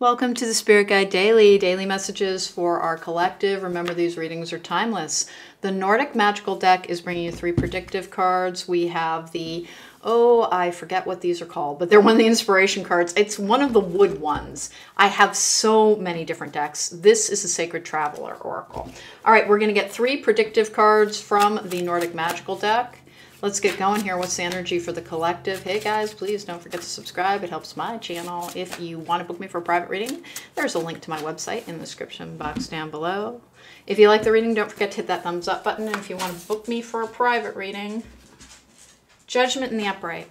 Welcome to the Spirit Guide Daily messages for our collective. Remember, these readings are timeless. The Nordic Magical deck is bringing you 3 predictive cards. We have the, I forget what these are called, but they're one of the inspiration cards. It's one of the wood ones. I have so many different decks. This is the Sacred Traveler Oracle. All right, we're going to get 3 predictive cards from the Nordic Magical deck. Let's get going here. What's the energy for the collective? Hey guys, please don't forget to subscribe. It helps my channel. If you want to book me for a private reading, there's a link to my website in the description box down below. If you like the reading, don't forget to hit that thumbs up button. And if you want to book me for a private reading, Judgment in the Upright.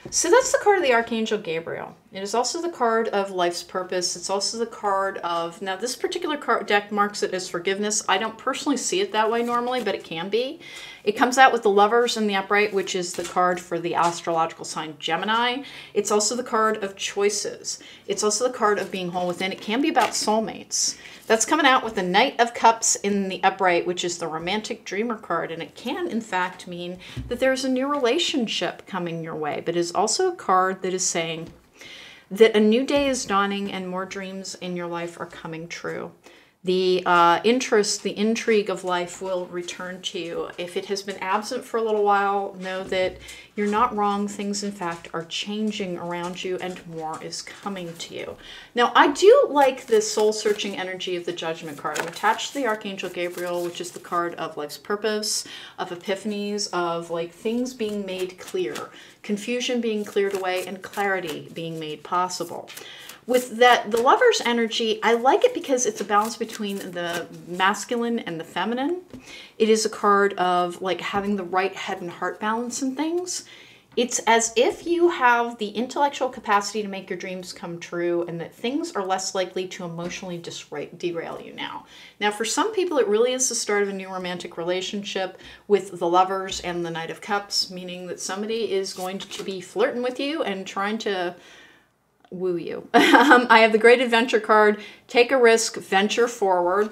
So that's the card of the Archangel Gabriel. It is also the card of life's purpose. It's also the card of, now this particular card deck marks it as forgiveness. I don't personally see it that way normally, but it can be. It comes out with the Lovers in the Upright, which is the card for the astrological sign Gemini. It's also the card of choices. It's also the card of being whole within. It can be about soulmates. That's coming out with the Knight of Cups in the Upright, which is the romantic dreamer card. And it can, in fact, mean that there's a new relationship coming your way, but is also a card that is saying that a new day is dawning and more dreams in your life are coming true. The interest, the intrigue of life will return to you. If it has been absent for a little while, know that you're not wrong. Things, in fact, are changing around you and more is coming to you. Now, I do like the soul-searching energy of the Judgment card. I'm attached to the Archangel Gabriel, which is the card of life's purpose, of epiphanies, of like things being made clear, confusion being cleared away, and clarity being made possible. With that, the Lover's energy, I like it because it's a balance between the masculine and the feminine. It is a card of like having the right head and heart balance in things. It's as if you have the intellectual capacity to make your dreams come true and that things are less likely to emotionally derail you now. Now, for some people, it really is the start of a new romantic relationship with the Lovers and the Knight of Cups, meaning that somebody is going to be flirting with you and trying to woo you. I have the Great Adventure card. Take a risk, venture forward.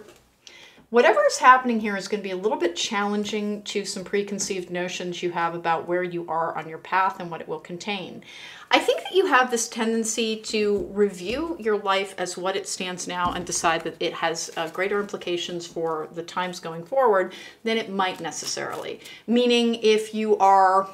Whatever is happening here is going to be a little bit challenging to some preconceived notions you have about where you are on your path and what it will contain. I think that you have this tendency to review your life as what it stands now and decide that it has greater implications for the times going forward than it might necessarily. Meaning if you are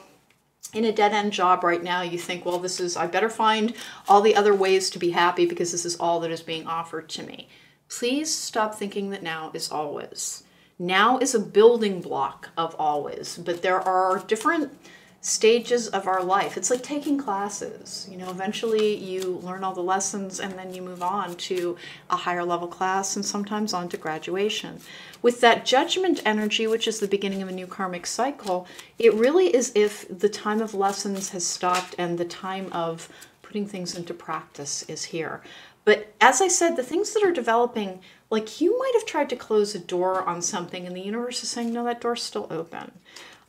in a dead-end job right now, you think, well, this is, I better find all the other ways to be happy because this is all that is being offered to me. Please stop thinking that now is always. Now is a building block of always, but there are different stages of our life. It's like taking classes. You know, eventually you learn all the lessons and then you move on to a higher level class and sometimes on to graduation. With that Judgment energy, which is the beginning of a new karmic cycle, it really is if the time of lessons has stopped and the time of putting things into practice is here. But as I said, the things that are developing, like you might have tried to close a door on something and the universe is saying, no, that door's still open.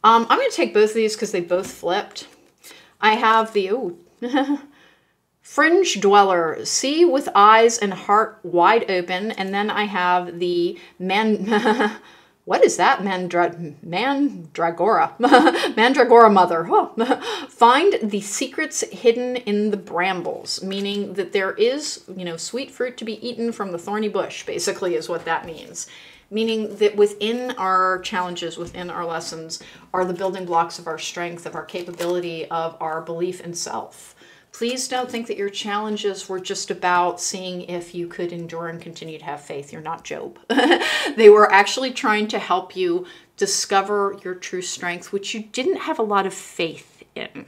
I'm going to take both of these because they both flipped. I have the Fringe Dweller, see with eyes and heart wide open. And then I have the what is that? Mandragora. Mandragora mother. Oh. Find the secrets hidden in the brambles, meaning that there is, you know, sweet fruit to be eaten from the thorny bush, basically is what that means. Meaning that within our challenges, within our lessons, are the building blocks of our strength, of our capability, of our belief in self. Please don't think that your challenges were just about seeing if you could endure and continue to have faith. You're not Job. They were actually trying to help you discover your true strength, which you didn't have a lot of faith in.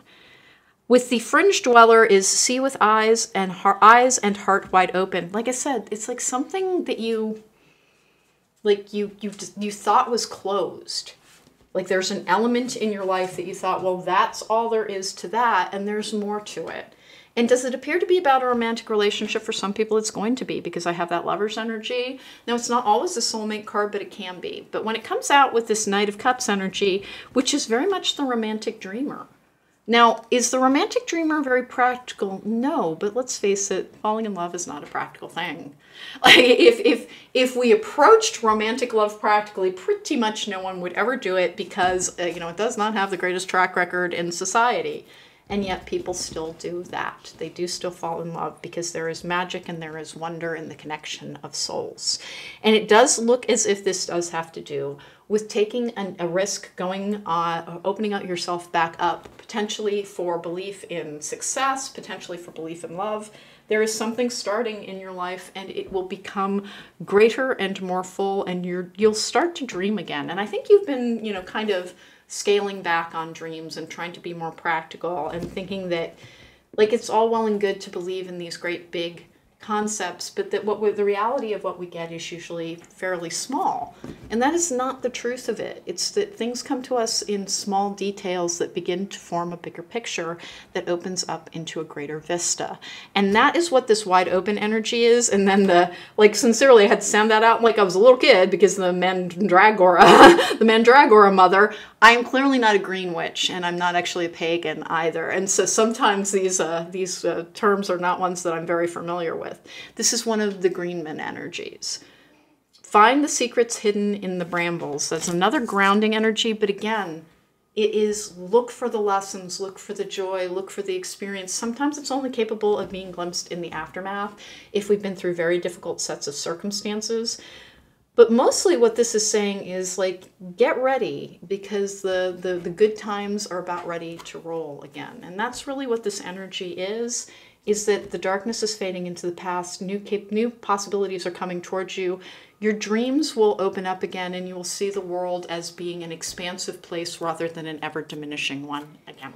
With the Fringe Dweller is see with eyes and heart wide open. Like I said, it's like something that you thought was closed. Like there's an element in your life that you thought, well, that's all there is to that, and there's more to it. And does it appear to be about a romantic relationship? For some people, it's going to be, because I have that Lover's energy. Now, it's not always a soulmate card, but it can be. But when it comes out with this Knight of Cups energy, which is very much the romantic dreamer. Now, is the romantic dreamer very practical? No, but let's face it, falling in love is not a practical thing. Like if we approached romantic love practically, pretty much no one would ever do it because, you know, it does not have the greatest track record in society. And yet people still do that. They do still fall in love because there is magic and there is wonder in the connection of souls. And it does look as if this does have to do with taking a risk, opening up yourself back up, potentially for belief in success, potentially for belief in love. There is something starting in your life and it will become greater and more full, and you'll start to dream again. And I think you've been, kind of scaling back on dreams and trying to be more practical and thinking that it's all well and good to believe in these great big concepts, but that the reality of what we get is usually fairly small. And that is not the truth of it. It's that things come to us in small details that begin to form a bigger picture that opens up into a greater vista. And that is what this wide open energy is. And then sincerely, I had to sound that out like I was a little kid, because the Mandragora mother, I am clearly not a green witch, and I'm not actually a pagan either. And so sometimes these terms are not ones that I'm very familiar with. This is one of the greenman energies. Find the secrets hidden in the brambles. That's another grounding energy, but again, it is look for the lessons, look for the joy, look for the experience. Sometimes it's only capable of being glimpsed in the aftermath if we've been through very difficult sets of circumstances. But mostly what this is saying is get ready, because the good times are about ready to roll again. And that's really what this energy is that the darkness is fading into the past, new possibilities are coming towards you. Your dreams will open up again, and you will see the world as being an expansive place rather than an ever-diminishing one again.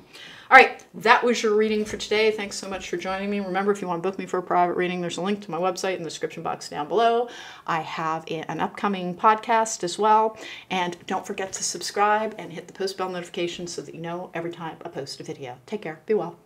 All right, that was your reading for today. Thanks so much for joining me. Remember, if you want to book me for a private reading, there's a link to my website in the description box down below. I have an upcoming podcast as well. And don't forget to subscribe and hit the post bell notification so that you know every time I post a video. Take care. Be well.